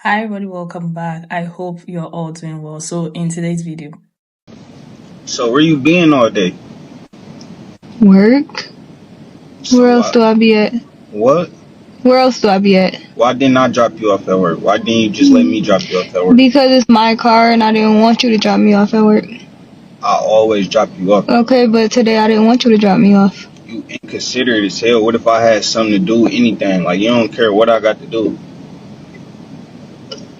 Hi everybody, welcome back. I hope you're all doing well. So in today's video, So where you been all day? Work? So Where else do I be at? what? Where else do I be at? Why didn't I drop you off at work? Why didn't you just let me drop you off at work? Because it's my car and I didn't want you to drop me off at work. I always drop you off. Okay, but today I didn't want you to drop me off. You inconsiderate as hell. What if I had something to do with anything? Like, you don't care what I got to do.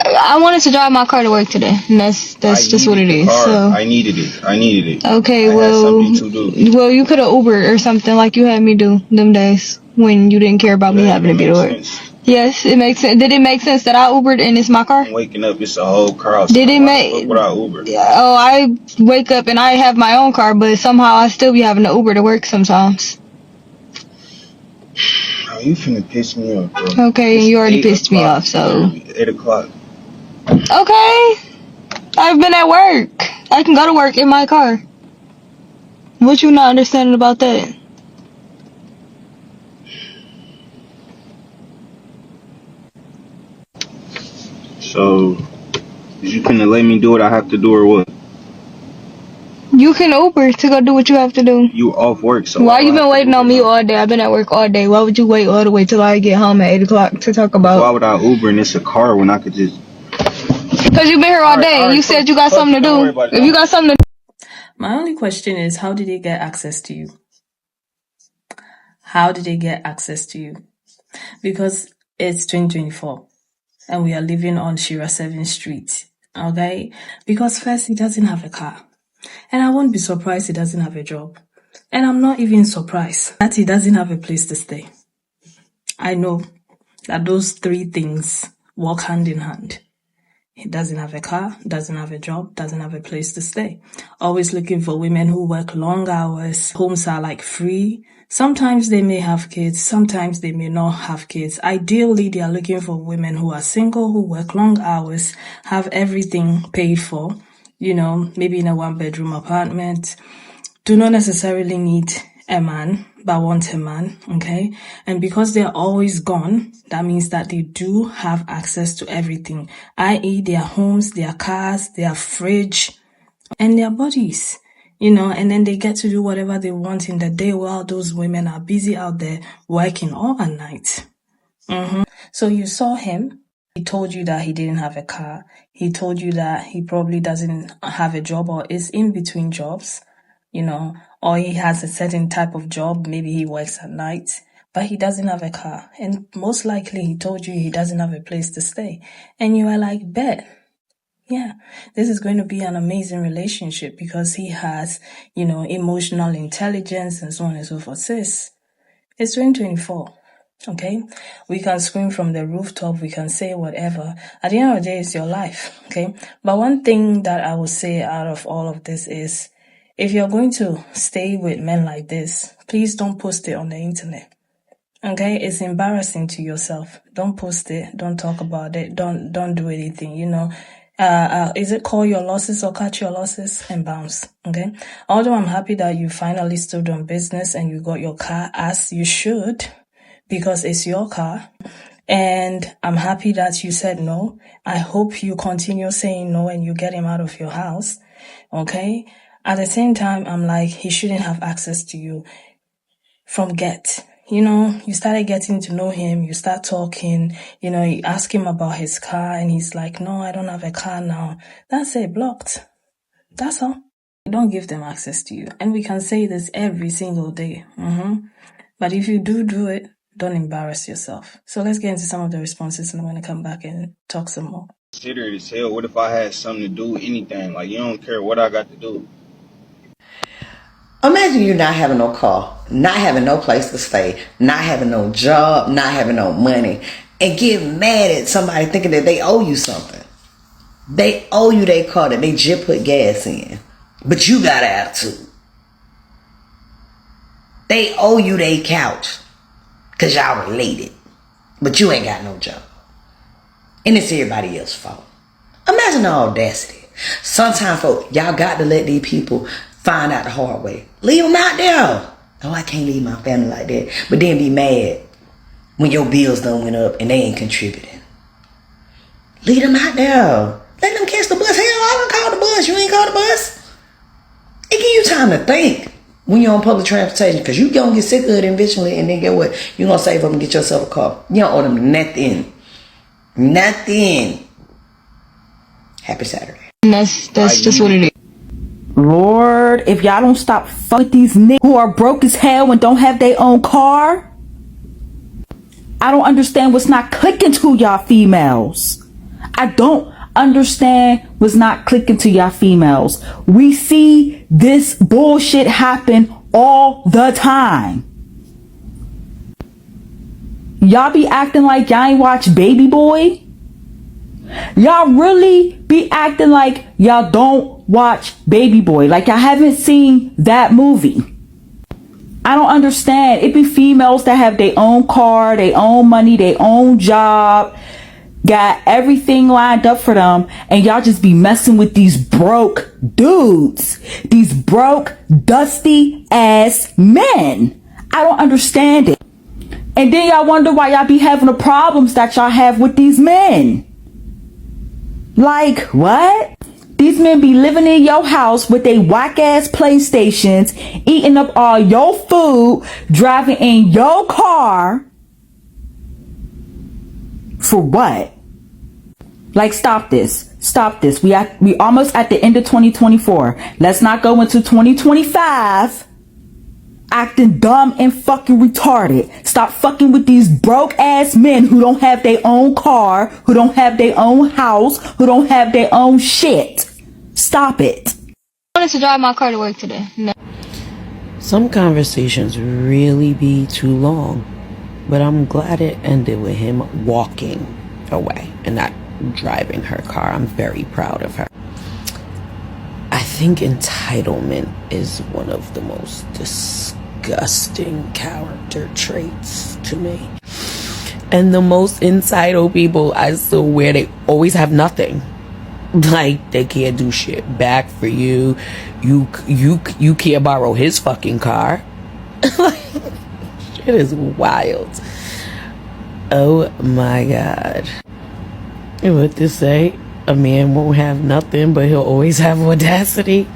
I wanted to drive my car to work today, and that's just what it is. So I needed it. okay, I had something to do. well, you could have Ubered or something like you had me do them days when you didn't care about me having to be to work. Sense. Yes, it makes sense. Did it make sense that I Ubered and it's my car? I'm waking up, it's a whole car outside. Did it make? What would I Uber? Oh, I wake up and I have my own car, but somehow I still be having to Uber to work sometimes. Oh, you finna piss me off, bro. Okay, you already pissed me off, so. 8 o'clock. Okay, I've been at work. I can go to work in my car. What you not understanding about that? So, you finna let me do what I have to do or what? You can Uber to go do what you have to do. You off work, so why you been waiting on me all day? I've been at work all day. Why would you wait all the way till I get home at 8 o'clock to talk about? Why would I Uber and it's a car when I could just... Because you've been here all day and you said you got something to do. If you got something to do. my only question is, how did they get access to you? How did they get access to you? Because it's 2024 and we are living on Shira 7th Street, okay? Because first, he doesn't have a car. And I won't be surprised he doesn't have a job. And I'm not even surprised that he doesn't have a place to stay. I know that those three things walk hand in hand. He doesn't have a car, doesn't have a job, doesn't have a place to stay. Always looking for women who work long hours. Homes are like free. Sometimes they may have kids, sometimes they may not have kids. Ideally, they are looking for women who are single, who work long hours, have everything paid for, maybe in a one-bedroom apartment. Do not necessarily need a man, but want a man, okay? And because they're always gone, that means that they do have access to everything, i.e. their homes, their cars, their fridge, and their bodies, and then they get to do whatever they want in the day while those women are busy out there working all at night. So you saw him. He told you that he didn't have a car. He told you that he probably doesn't have a job or is in between jobs, or he has a certain type of job. Maybe he works at night, but he doesn't have a car. And most likely he told you he doesn't have a place to stay. And you are like, bet. Yeah, this is going to be an amazing relationship because he has, emotional intelligence and so on and so forth. Sis, it's 2024. Okay, we can scream from the rooftop, we can say whatever. At the end of the day, it's your life. Okay, but one thing that I will say out of all of this is, if you're going to stay with men like this, please don't post it on the internet. Okay, it's embarrassing to yourself. Don't post it. Don't talk about it. Don't do anything. Is it call your losses or cut your losses and bounce? Okay. Although I'm happy that you finally stood on business and you got your car, as you should, because it's your car. And I'm happy that you said no. I hope you continue saying no and you get him out of your house. Okay. At the same time, I'm like, he shouldn't have access to you from get. You started getting to know him, you start talking, you ask him about his car and he's like, no, I don't have a car now. That's it, blocked. That's all. Don't give them access to you. And we can say this every single day. But if you do it, don't embarrass yourself. So let's get into some of the responses and I'm going to come back and talk some more. Considerate as hell. What if I had something to do with anything? Like, you don't care what I got to do. Imagine you not having no car, not having no place to stay, not having no job, not having no money, and get mad at somebody thinking that they owe you something. They owe you their car that they just put gas in, but you got an attitude. They owe you their couch because y'all related, but you ain't got no job. And it's everybody else's fault. Imagine the audacity. Sometimes, folks, y'all got to let these people find out the hard way. Leave them out there. Oh, I can't leave my family like that. But then be mad when your bills done went up and they ain't contributing. Leave them out there. Let them catch the bus. Hell, I don't call the bus. You ain't call the bus. It give you time to think when you're on public transportation, because you gonna get sick of it eventually, and then get what? You gonna save up and get yourself a car. You don't owe them nothing. Nothing. Happy Saturday. And that's just what it is. Lord, if y'all don't stop fucking with these niggas who are broke as hell and don't have their own car, I don't understand what's not clicking to y'all females. I don't understand what's not clicking to y'all females. We see this bullshit happen all the time. Y'all be acting like y'all ain't watch Baby Boy. Y'all really be acting like y'all don't watch Baby Boy. Like y'all haven't seen that movie. I don't understand. It be females that have their own car, their own money, their own job, got everything lined up for them, and y'all just be messing with these broke dudes, these broke, dusty ass men. I don't understand it. And then y'all wonder why y'all be having the problems that y'all have with these men. Like, what? These men be living in your house with they whack ass PlayStations, eating up all your food, driving in your car. For what? Like, stop this. Stop this. We almost at the end of 2024. Let's not go into 2025 acting dumb and fucking retarded. Stop fucking with these broke ass men who don't have their own car, who don't have their own house, who don't have their own shit. Stop it. I wanted to drive my car to work today. No. Some conversations really be too long, but I'm glad it ended with him walking away and not driving her car. I'm very proud of her. I think entitlement is one of the most disgusting character traits to me. And the most entitled people, I swear, they always have nothing. Like, they can't do shit back for you. You can't borrow his fucking car. Like, shit is wild. Oh my God. And what to say? A man won't have nothing, but he'll always have audacity.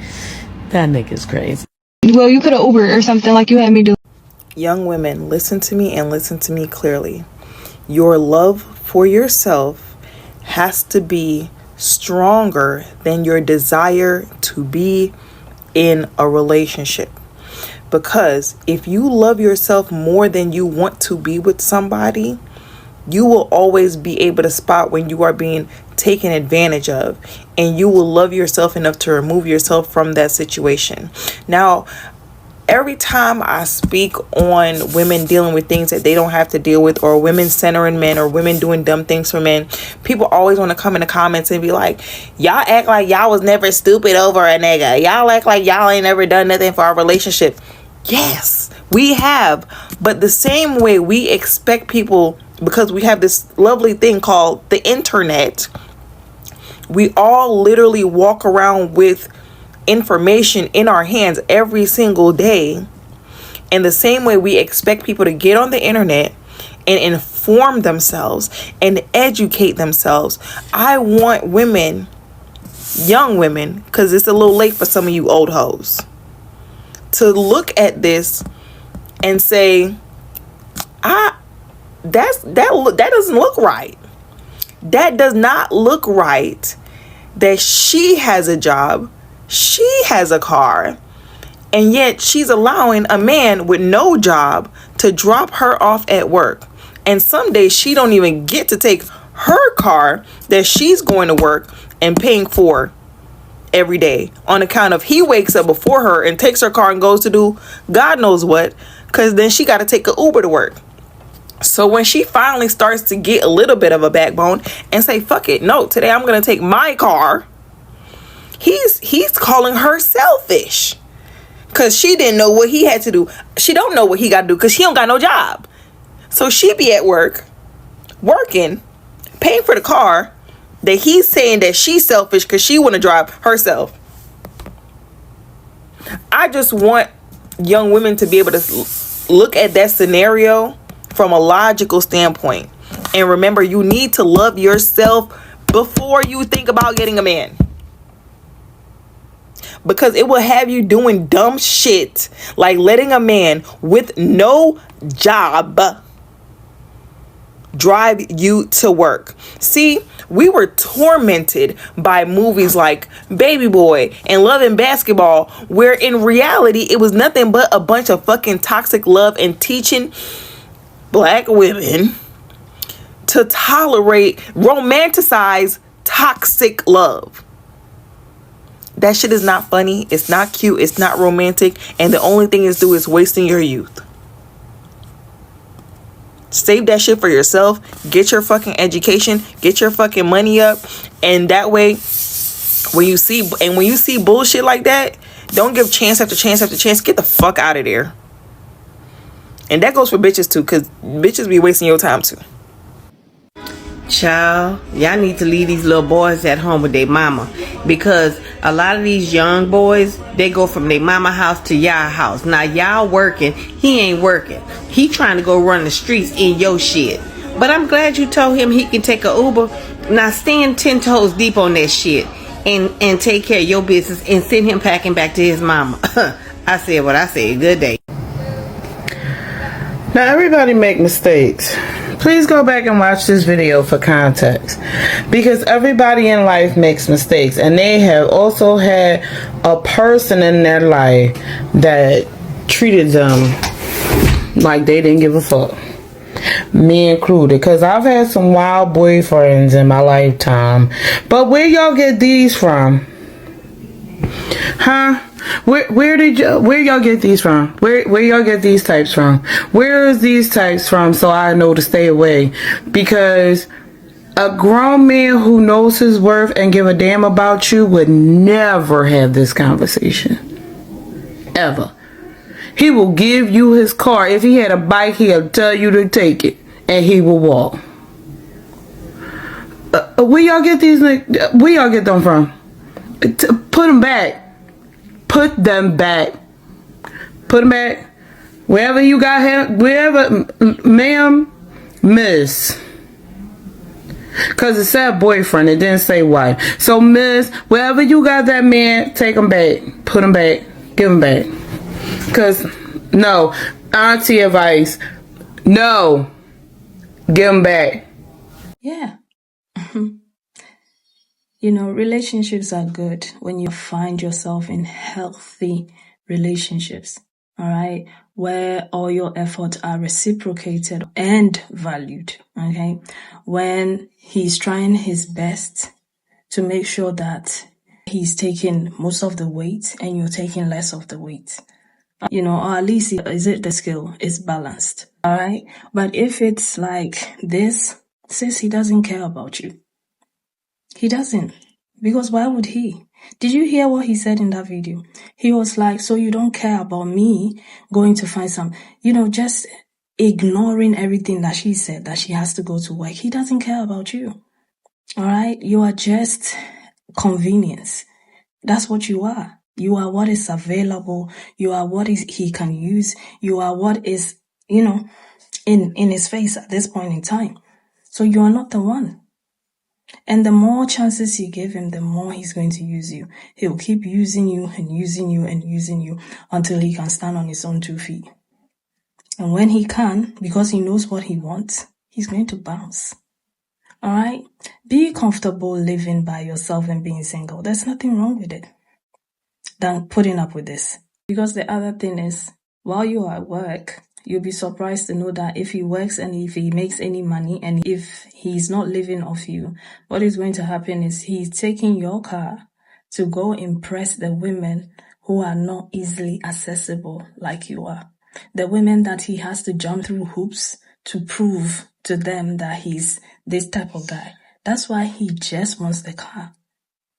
That nigga's crazy. Well, you could have Ubered or something like you had me do. Young women, listen to me and listen to me clearly. Your love for yourself has to be stronger than your desire to be in a relationship. Because if you love yourself more than you want to be with somebody, you will always be able to spot when you are being taken advantage of, and you will love yourself enough to remove yourself from that situation. Now, every time I speak on women dealing with things that they don't have to deal with, or women centering men, or women doing dumb things for men, people always want to come in the comments and be like, y'all act like y'all was never stupid over a nigga. Y'all act like y'all ain't never done nothing for our relationship. Yes, we have. But the same way we expect people, because we have this lovely thing called the internet, we all literally walk around with information in our hands every single day. And the same way we expect people to get on the internet and inform themselves and educate themselves, I want women, young women, because it's a little late for some of you old hoes, to look at this and say, that doesn't look right. That does not look right. That she has a job, she has a car, and yet she's allowing a man with no job to drop her off at work. And some days she don't even get to take her car that she's going to work and paying for every day, on account of he wakes up before her and takes her car and goes to do God knows what, because then she got to take an Uber to work. So when she finally starts to get a little bit of a backbone and say, fuck it, no, today I'm going to take my car, he's calling her selfish because she didn't know what he had to do. She don't know what he got to do because she don't got no job. So she be at work, working, paying for the car that he's saying that she's selfish because she want to drive herself. I just want young women to be able to look at that scenario from a logical standpoint. And remember, you need to love yourself before you think about getting a man. Because it will have you doing dumb shit like letting a man with no job drive you to work. See, we were tormented by movies like Baby Boy and Love and Basketball, where in reality it was nothing but a bunch of fucking toxic love and teaching black women to tolerate, romanticize toxic love. That shit is not funny. It's not cute. It's not romantic. And the only thing it's doing is wasting your youth. Save that shit for yourself. Get your fucking education. Get your fucking money up. And that way, when you see bullshit like that, don't give chance after chance after chance. Get the fuck out of there. And that goes for bitches too, because bitches be wasting your time too. Child, y'all need to leave these little boys at home with their mama, because a lot of these young boys, they go from their mama house to y'all house. Now y'all working, he ain't working. He trying to go run the streets in your shit. But I'm glad you told him he can take a Uber. Now stand 10 toes deep on that shit and take care of your business and send him packing back to his mama. I said what I said. Good day. Now everybody make mistakes. Please go back and watch this video for context, because everybody in life makes mistakes, and they have also had a person in their life that treated them like they didn't give a fuck, me included, because I've had some wild boyfriends in my lifetime. But where y'all get these from? Huh? Where y'all get these from? Where y'all get these types from? Where is these types from, so I know to stay away? Because a grown man who knows his worth and give a damn about you would never have this conversation. Ever. He will give you his car. If he had a bike, he'll tell you to take it, and he will walk. Where y'all get these? Where y'all get them from? Put them back. Put them back. Put them back. Wherever you got him, wherever, ma'am, miss. Because it said boyfriend, it didn't say wife. So, miss, wherever you got that man, take him back. Put him back. Give him back. Because, no, auntie advice, no, give him back. Yeah. You know, relationships are good when you find yourself in healthy relationships, all right, where all your efforts are reciprocated and valued, okay? When he's trying his best to make sure that he's taking most of the weight and you're taking less of the weight, you know, or at least is it the skill is balanced, all right? But if it's like this, sis, he doesn't care about you. He doesn't. Because why would he? Did you hear what he said in that video? He was like, so you don't care about me going to find some, you know, just ignoring everything that she said, that she has to go to work. He doesn't care about you. All right? You are just convenience. That's what you are. You are what is available. You are what he can use. You are what is, you know, in his face at this point in time. So you are not the one. And the more chances you give him, the more he's going to use you. He'll keep using you and using you and using you until he can stand on his own 2 feet. And when he can, because he knows what he wants, he's going to bounce. All right? Be comfortable living by yourself and being single. There's nothing wrong with it than putting up with this. Because the other thing is, while you are at work, you'll be surprised to know that if he works and if he makes any money and if he's not living off you, what is going to happen is he's taking your car to go impress the women who are not easily accessible like you are. The women that he has to jump through hoops to prove to them that he's this type of guy. That's why he just wants the car.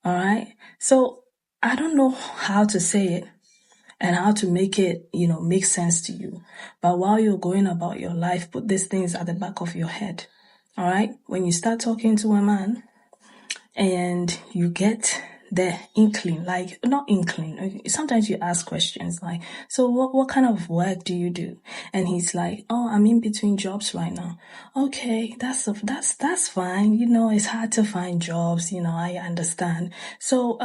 All right? So I don't know how to say it and how to make it, you know, make sense to you. But while you're going about your life, put these things at the back of your head. All right? When you start talking to a man and you get the inkling, like not inkling. Sometimes you ask questions like, so what kind of work do you do? And he's like, oh, I'm in between jobs right now. Okay, that's fine. You know, it's hard to find jobs. You know, I understand. So,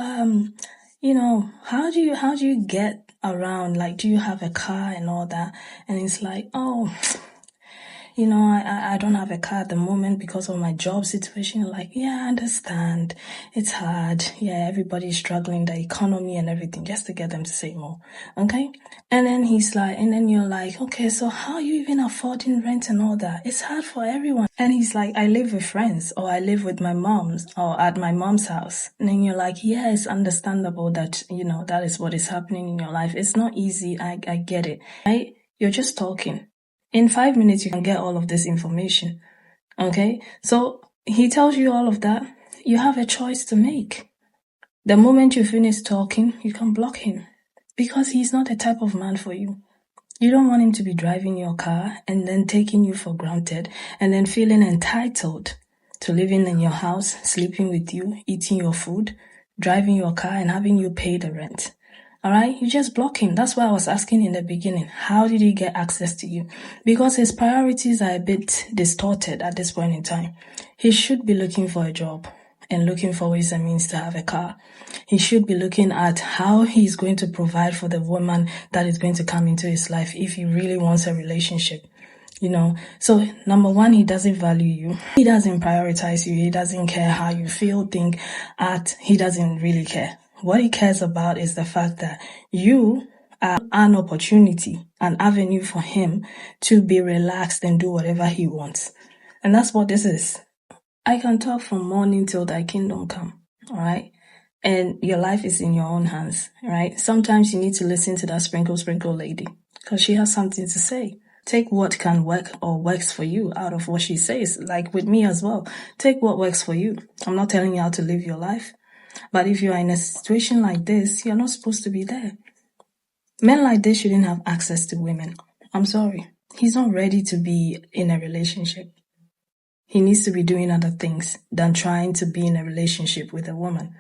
you know, how do you get around? Like, do you have a car and all that? And he's like, oh, you know, I don't have a car at the moment because of my job situation. Like, yeah, I understand. It's hard. Yeah, everybody's struggling, the economy and everything, just to get them to say more. Okay? And then he's like, and then you're like, okay, so how are you even affording rent and all that? It's hard for everyone. And he's like, I live with friends, or I live with my mom's, or at my mom's house. And then you're like, yeah, it's understandable that, you know, that is what is happening in your life. It's not easy. I get it. Right? You're just talking. In 5 minutes, you can get all of this information. Okay? So he tells you all of that. You have a choice to make. The moment you finish talking, you can block him because he's not the type of man for you. You don't want him to be driving your car and then taking you for granted and then feeling entitled to living in your house, sleeping with you, eating your food, driving your car and having you pay the rent. All right, you just block him. That's why I was asking in the beginning, how did he get access to you? Because his priorities are a bit distorted at this point in time. He should be looking for a job and looking for ways and means to have a car. He should be looking at how he's going to provide for the woman that is going to come into his life if he really wants a relationship. You know, so number one, he doesn't value you. He doesn't prioritize you. He doesn't care how you feel, think, act. He doesn't really care. What he cares about is the fact that you are an opportunity, an avenue for him to be relaxed and do whatever he wants. And that's what this is. I can talk from morning till thy kingdom come, all right? And your life is in your own hands, right? Sometimes you need to listen to that sprinkle lady because she has something to say. Take what can work or works for you out of what she says, like with me as well. Take what works for you. I'm not telling you how to live your life. But if you are in a situation like this, you're not supposed to be there. Men like this shouldn't have access to women. I'm sorry. He's not ready to be in a relationship. He needs to be doing other things than trying to be in a relationship with a woman.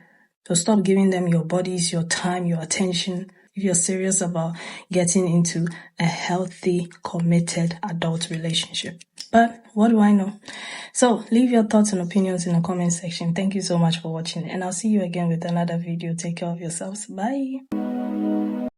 So stop giving them your bodies, your time, your attention. If you're serious about getting into a healthy, committed adult relationship. But what do I know? So leave your thoughts and opinions in the comment section. Thank you so much for watching, and I'll see you again with another video. Take care of yourselves. Bye.